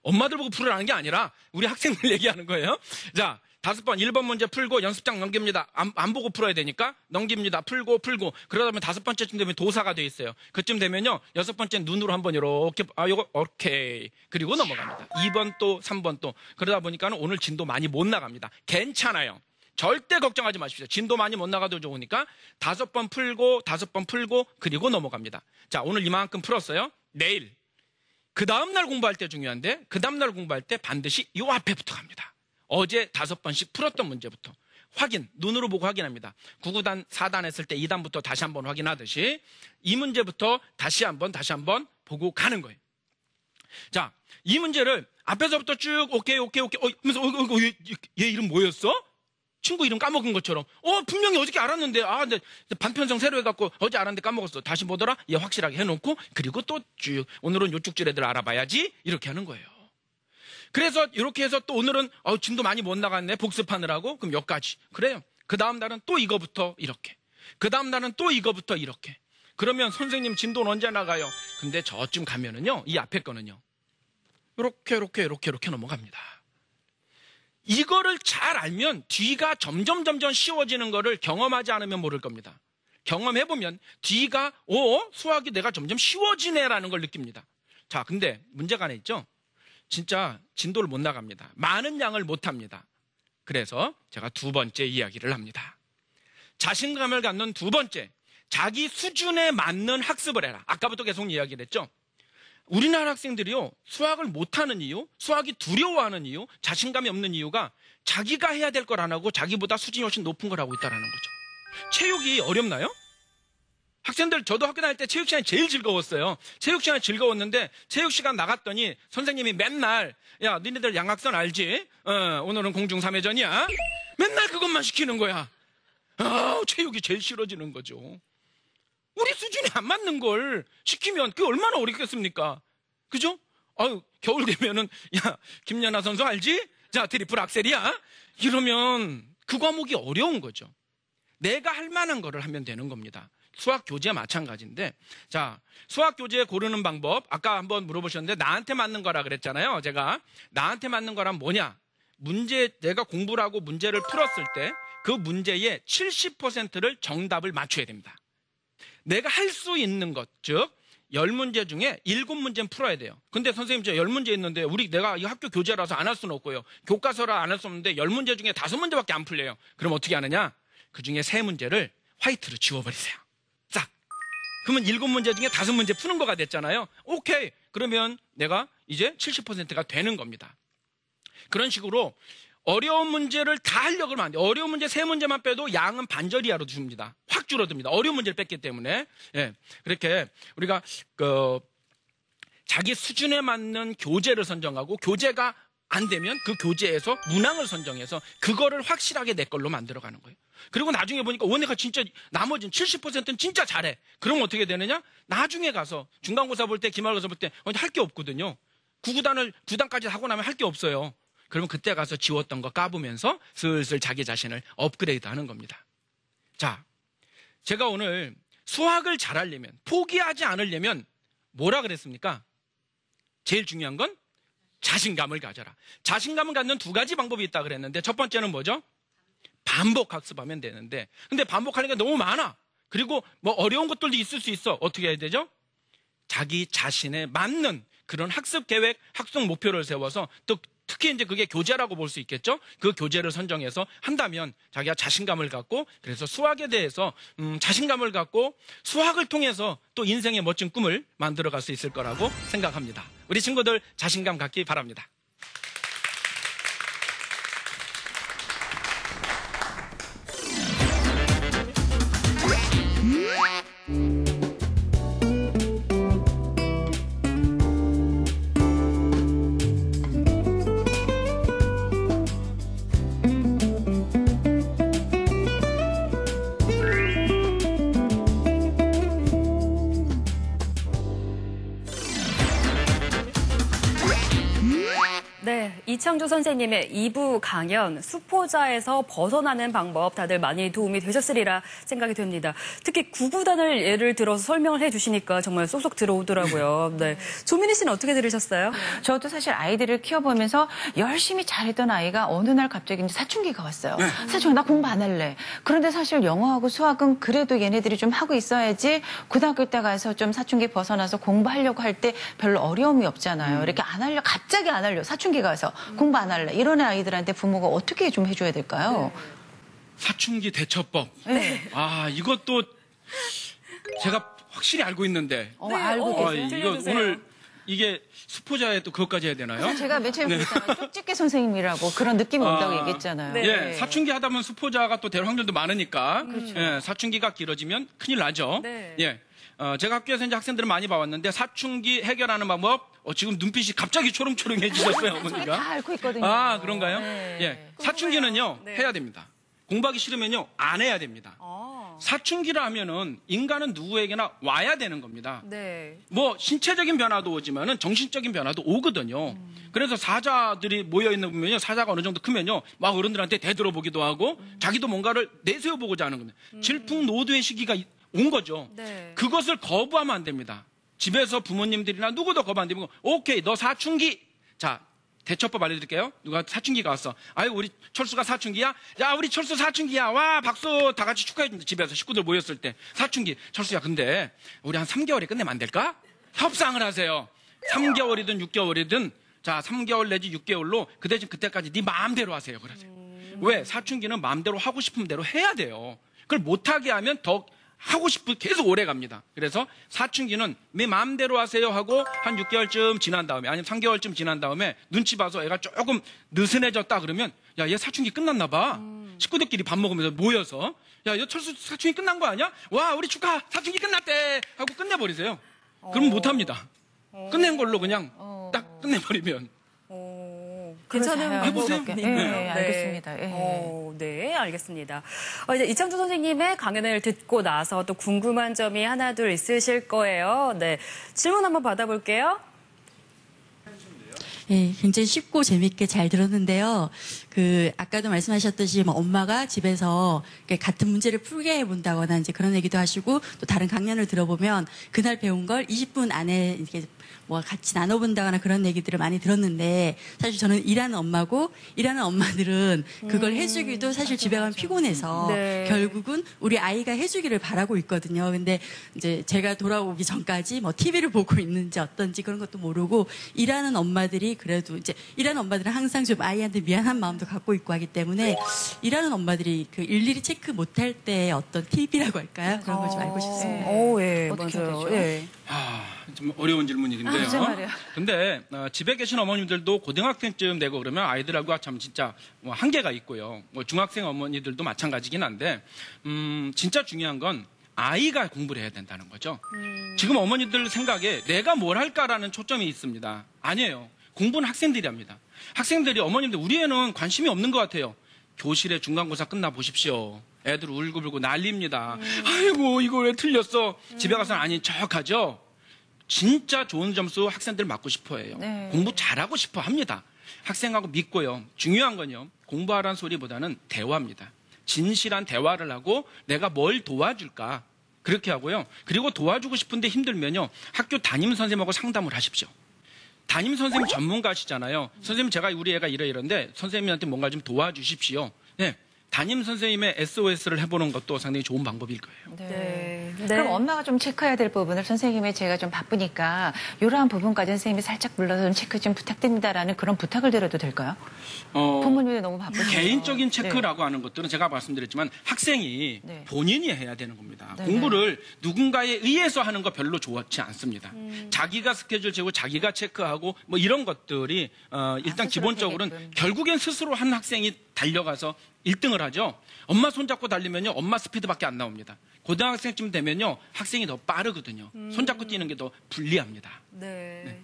엄마들 보고 풀으라는 게 아니라 우리 학생들 얘기하는 거예요. 자, 5번 1번 문제 풀고 연습장 넘깁니다. 안 보고 풀어야 되니까 넘깁니다. 풀고 그러다 보면 5번째쯤 되면 도사가 돼 있어요. 그쯤 되면요, 6번째 눈으로 한번 이렇게, 요거 오케이, 그리고 넘어갑니다. 2번 또 3번 또. 그러다 보니까는 오늘 진도 많이 못 나갑니다. 괜찮아요. 절대 걱정하지 마십시오. 진도 많이 못 나가도 좋으니까 5번 풀고 그리고 넘어갑니다. 자, 오늘 이만큼 풀었어요. 내일 그 다음날 공부할 때 중요한데, 그 다음날 공부할 때 반드시 요 앞에부터 갑니다. 어제 5번씩 풀었던 문제부터 확인, 눈으로 보고 확인합니다. 9구단 4단 했을 때 2단부터 다시 한번 확인하듯이 이 문제부터 다시 한번 보고 가는 거예요. 자, 이 문제를 앞에서부터 쭉 오케이 하면서 얘 이름 뭐였어? 친구 이름 까먹은 것처럼, 분명히 어저께 알았는데, 근데 반편성 새로 해갖고 어제 알았는데 까먹었어. 다시 보더라? 얘 확실하게 해놓고, 그리고 또 쭉, 오늘은 요쪽 줄 애들 알아봐야지. 이렇게 하는 거예요. 그래서 이렇게 해서 또 오늘은, 진도 많이 못 나갔네. 복습하느라고. 그럼 여기까지. 그래요. 그 다음 날은 또 이거부터 이렇게. 그 다음 날은 또 이거부터 이렇게. 그러면 선생님 진도는 언제 나가요? 근데 저쯤 가면은요, 이 앞에 거는요, 이렇게 넘어갑니다. 이거를 잘 알면 뒤가 점점 쉬워지는 거를 경험하지 않으면 모를 겁니다. 경험해보면 뒤가, 수학이 내가 점점 쉬워지네라는 걸 느낍니다. 자, 근데 문제가 하나 있죠? 진짜 진도를 못 나갑니다. 많은 양을 못 합니다. 그래서 제가 2번째 이야기를 합니다. 자신감을 갖는 2번째, 자기 수준에 맞는 학습을 해라. 아까부터 계속 이야기를 했죠? 우리나라 학생들이요, 수학을 못하는 이유, 수학이 두려워하는 이유, 자신감이 없는 이유가 자기가 해야 될 걸 안 하고 자기보다 수준이 훨씬 높은 걸 하고 있다는 거죠. 체육이 어렵나요? 학생들, 저도 학교 다닐 때 체육 시간이 제일 즐거웠어요. 체육 시간이 즐거웠는데 체육 시간 나갔더니 선생님이 맨날, 야, 너희들 양악선 알지? 오늘은 공중삼회전이야. 맨날 그것만 시키는 거야. 체육이 제일 싫어지는 거죠. 우리 수준에 안 맞는 걸 시키면 그게 얼마나 어렵겠습니까? 그죠? 겨울 되면은, 야, 김연아 선수 알지? 자, 트리플 악셀이야. 이러면 그 과목이 어려운 거죠. 내가 할 만한 거를 하면 되는 겁니다. 수학 교재와 마찬가지인데, 자, 수학 교재 고르는 방법, 아까 한번 물어보셨는데, 나한테 맞는 거라 그랬잖아요. 제가 나한테 맞는 거란 뭐냐? 내가 공부를 하고 문제를 풀었을 때 그 문제의 70%를 정답을 맞춰야 됩니다. 내가 할 수 있는 것, 즉 10문제 중에 7문제는 풀어야 돼요. 근데 선생님, 저 10문제 있는데 내가 이 학교 교재라서 안 할 수는 없고요. 교과서라 안 할 수 없는데 10문제 중에 5문제밖에 안 풀려요. 그럼 어떻게 하느냐? 그 중에 3문제를 화이트로 지워버리세요. 싹. 그러면 7문제 중에 5문제 푸는 거가 됐잖아요. 오케이. 그러면 내가 이제 70%가 되는 겁니다. 그런 식으로 어려운 문제를 다 하려고 하면 안 돼요. 어려운 문제 3문제만 빼도 양은 반절 이하로 줍니다. 확 줄어듭니다. 어려운 문제를 뺐기 때문에. 예. 그렇게 우리가 자기 수준에 맞는 교재를 선정하고 교재가 안 되면 그 교재에서 문항을 선정해서 그거를 확실하게 내 걸로 만들어가는 거예요. 그리고 나중에 보니까 내가 진짜 나머지는 70%는 진짜 잘해. 그럼 어떻게 되느냐? 나중에 가서 중간고사 볼 때, 기말고사 볼 때 할 게 없거든요. 9단까지 하고 나면 할 게 없어요. 그러면 그때 가서 지웠던 거 까부면서 슬슬 자기 자신을 업그레이드 하는 겁니다. 자, 제가 오늘 수학을 잘하려면, 포기하지 않으려면 뭐라 그랬습니까? 제일 중요한 건 자신감을 가져라. 자신감을 갖는 2가지 방법이 있다 그랬는데 첫 번째는 뭐죠? 반복 학습하면 되는데 근데 반복하는 게 너무 많아. 그리고 뭐 어려운 것들도 있을 수 있어. 어떻게 해야 되죠? 자기 자신에 맞는 그런 학습 계획, 학습 목표를 세워서 또 특히 이제 그게 교재라고 볼 수 있겠죠? 그 교재를 선정해서 한다면 자기가 자신감을 갖고 그래서 수학에 대해서 자신감을 갖고 수학을 통해서 또 인생의 멋진 꿈을 만들어갈 수 있을 거라고 생각합니다. 우리 친구들 자신감 갖기 바랍니다. 네, 이창조 선생님의 2부 강연 수포자에서 벗어나는 방법 다들 많이 도움이 되셨으리라 생각이 됩니다. 특히 구구단을 예를 들어서 설명을 해주시니까 정말 쏙쏙 들어오더라고요. 네, 조민희 씨는 어떻게 들으셨어요? 저도 사실 아이들을 키워보면서 열심히 잘했던 아이가 어느 날 갑자기 이제 사춘기가 왔어요. 사춘기 나 공부 안 할래. 그런데 사실 영어하고 수학은 그래도 얘네들이 좀 하고 있어야지 고등학교 때 가서 좀 사춘기 벗어나서 공부하려고 할 때 별로 어려움이 없잖아요. 이렇게 안 하려 갑자기 안 하려 사춘기가 와서 공부 안 할래. 이런 아이들한테 부모가 어떻게 좀 해줘야 될까요? 사춘기 대처법. 네. 아, 이것도 제가 확실히 알고 있는데. 알고 계세요? 이거 들려주세요. 오늘 이게 수포자에 또 그것까지 해야 되나요? 제가 맨 처음에 그랬잖아요. 쪽집게 선생님이라고 그런 느낌이 온다고 얘기했잖아요. 네. 예, 사춘기 하다 보면 수포자가 또 될 확률도 많으니까. 예, 사춘기가 길어지면 큰일 나죠. 네. 예. 제가 학교에서 이제 학생들을 많이 봐왔는데 사춘기 해결하는 방법 지금 눈빛이 갑자기 초롱초롱해지셨어요, 어머니가. 다 앓고 있거든요. 아, 그런가요? 네. 예. 사춘기는요, 네. 해야 됩니다. 공부하기 싫으면요, 안 해야 됩니다. 사춘기라 하면은 인간은 누구에게나 와야 되는 겁니다. 네. 뭐 신체적인 변화도 오지만은 정신적인 변화도 오거든요. 그래서 사자들이 모여 있는 보면요, 사자가 어느 정도 크면요, 막 어른들한테 대들어보기도 하고 자기도 뭔가를 내세워 보고자 하는 겁니다. 질풍노도의 시기가 온 거죠. 네. 그것을 거부하면 안 됩니다. 집에서 부모님들이나 누구도 거부 안 되면 오케이, 너 사춘기. 자, 대처법 알려드릴게요. 누가 사춘기가 왔어. 아유, 우리 철수가 사춘기야? 야, 우리 철수 사춘기야. 와, 박수. 다 같이 축하해준다. 집에서 식구들 모였을 때. 사춘기. 철수야, 근데 우리 한 3개월에 끝내면 안 될까? 협상을 하세요. 3개월이든 6개월이든 자, 3개월 내지 6개월로 그 대신 그때까지 네 마음대로 하세요. 그러세요. 왜? 사춘기는 마음대로 하고 싶은 대로 해야 돼요. 그걸 못하게 하면 더 하고 싶고 계속 오래 갑니다. 그래서 사춘기는 내 마음대로 하세요 하고 한 6개월쯤 지난 다음에 아니면 3개월쯤 지난 다음에 눈치 봐서 애가 조금 느슨해졌다 그러면 야, 얘 사춘기 끝났나 봐. 식구들끼리 밥 먹으면서 모여서 야, 얘 철수 사춘기 끝난 거 아니야? 와, 우리 축하. 사춘기 끝났대. 하고 끝내버리세요. 그러면 못합니다. 끝낸 걸로 그냥 딱 끝내버리면. 괜찮은 해보세요. 방법이네요. 네, 알겠습니다. 예. 네, 알겠습니다. 이제 이창조 선생님의 강연을 듣고 나서 또 궁금한 점이 하나 둘 있으실 거예요. 네, 질문 한번 받아볼게요. 네, 굉장히 쉽고 재밌게 잘 들었는데요. 아까도 말씀하셨듯이 엄마가 집에서 같은 문제를 풀게 해본다거나 이제 그런 얘기도 하시고 또 다른 강연을 들어보면 그날 배운 걸 20분 안에 이렇게 같이 나눠본다거나 그런 얘기들을 많이 들었는데 사실 저는 일하는 엄마고 일하는 엄마들은 그걸 해주기도 사실 집에 가면 피곤해서 네. 결국은 우리 아이가 해주기를 바라고 있거든요. 근데 이제 제가 돌아오기 전까지 TV를 보고 있는지 어떤지 그런 것도 모르고 일하는 엄마들이 그래도 이제 일하는 엄마들은 항상 좀 아이한테 미안한 마음도 갖고 있고 하기 때문에 일하는 엄마들이 그 일일이 체크 못할 때 어떤 팁이라고 할까요? 그런 걸 좀 알고 싶습니다. 예, 어떻게 맞아요. 되죠? 예. 좀 어려운 질문인데요. 글쎄 말이에요. 근데 집에 계신 어머님들도 고등학생쯤 되고 그러면 아이들하고 참 진짜 뭐 한계가 있고요. 뭐 중학생 어머니들도 마찬가지긴 한데 진짜 중요한 건 아이가 공부를 해야 된다는 거죠. 지금 어머니들 생각에 내가 뭘 할까라는 초점이 있습니다. 아니에요. 공부는 학생들이 합니다. 학생들이 어머님들 우리 애는 관심이 없는 것 같아요. 교실에 중간고사 끝나 보십시오. 애들 울고불고 난립니다. 아이고 이거 왜 틀렸어. 집에 가서는 아닌 척하죠. 진짜 좋은 점수 학생들 맞고 싶어 해요. 네. 공부 잘하고 싶어 합니다. 학생하고 믿고요. 중요한 건요. 공부하라는 소리보다는 대화입니다. 진실한 대화를 하고 내가 뭘 도와줄까. 그렇게 하고요. 그리고 도와주고 싶은데 힘들면요. 학교 담임 선생님하고 상담을 하십시오. 담임 선생님 전문가시잖아요. 선생님 제가 우리 애가 이런데 선생님한테 뭔가 좀 도와주십시오. 네. 담임 선생님의 SOS를 해보는 것도 상당히 좋은 방법일 거예요. 네. 네. 그럼 엄마가 좀 체크해야 될 부분을 선생님이 제가 좀 바쁘니까 이러한 부분까지 선생님이 살짝 불러서 좀 체크 좀 부탁드립니다라는 그런 부탁을 드려도 될까요? 부모님이 너무 바쁘시죠. 개인적인 체크라고 하는 것들은 제가 말씀드렸지만 학생이 네. 본인이 해야 되는 겁니다. 네. 공부를 누군가에 의해서 하는 거 별로 좋지 않습니다. 자기가 스케줄 재고 자기가 체크하고 뭐 이런 것들이 일단 스스로 기본적으로는 되게끔. 결국엔 스스로 한 학생이 달려가서 1등을 하죠. 엄마 손잡고 달리면요. 엄마 스피드밖에 안 나옵니다. 고등학생쯤 되면요. 학생이 더 빠르거든요. 손잡고 뛰는 게 더 불리합니다. 네.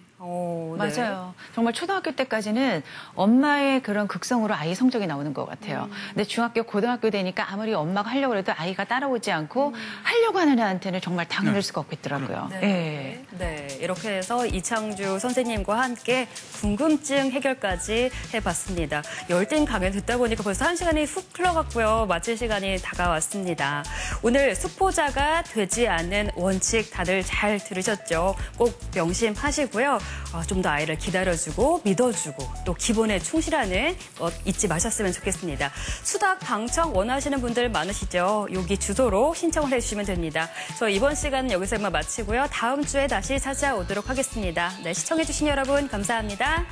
맞아요. 정말 초등학교 때까지는 엄마의 그런 극성으로 아이 성적이 나오는 것 같아요. 근데 중학교, 고등학교 되니까 아무리 엄마가 하려고 해도 아이가 따라오지 않고 하려고 하는 애한테는 정말 당연할 수가 없겠더라고요. 네. 네. 이렇게 해서 이창주 선생님과 함께 궁금증 해결까지 해봤습니다. 열띤 강연 듣다 보니까 벌써 1시간이 훅 흘러갔고요. 마칠 시간이 다가왔습니다. 오늘 수포자가 되지 않는 원칙 다들 잘 들으셨죠? 꼭 명심하시고요. 좀 더 아이를 기다려주고 믿어주고 또 기본에 충실하는 것 잊지 마셨으면 좋겠습니다. 수학 방청 원하시는 분들 많으시죠? 여기 주소로 신청을 해주시면 됩니다. 저 이번 시간은 여기서 이만 마치고요. 다음 주에 다시 찾아오도록 하겠습니다. 네, 시청해주신 여러분 감사합니다.